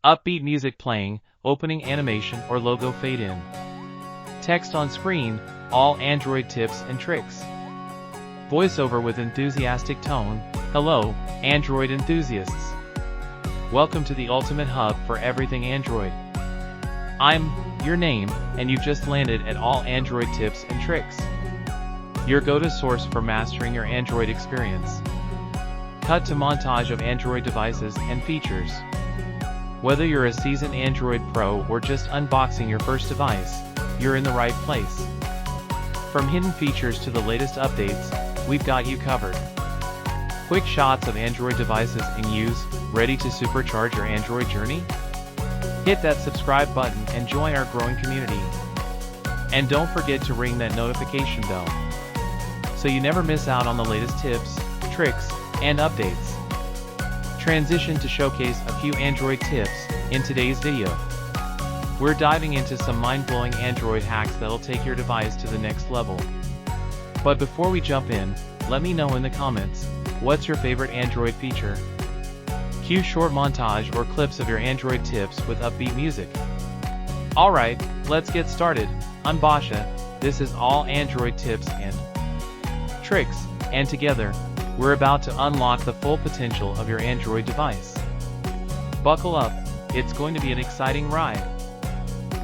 Upbeat music playing, opening animation or logo fade in. Text on screen, all Android tips and tricks. Voiceover with enthusiastic tone. Hello, Android enthusiasts. Welcome to the ultimate hub for everything Android. I'm your name, and you've just landed at all Android tips and tricks. Your go-to source for mastering your Android experience. Cut to montage of Android devices and features. Whether you're a seasoned Android pro or just unboxing your first device, you're in the right place. From hidden features to the latest updates, we've got you covered. Quick shots of Android devices in use, ready to supercharge your Android journey? Hit that subscribe button and join our growing community. And don't forget to ring that notification bell, so you never miss out on the latest tips, tricks, and updates. Transition to showcase a few Android tips in today's video. We're diving into some mind-blowing Android hacks that'll take your device to the next level. But before we jump in, let me know in the comments, what's your favorite Android feature? Cue short montage or clips of your Android tips with upbeat music. Alright, let's get started. I'm Basha, this is all Android tips and tricks, and together, we're about to unlock the full potential of your Android device. Buckle up, it's going to be an exciting ride.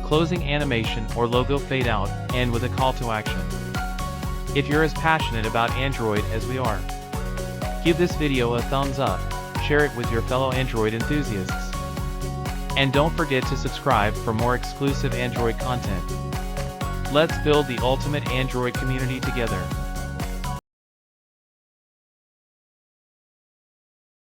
Closing animation or logo fade out, and with a call to action. If you're as passionate about Android as we are, give this video a thumbs up, share it with your fellow Android enthusiasts. And don't forget to subscribe for more exclusive Android content. Let's build the ultimate Android community together.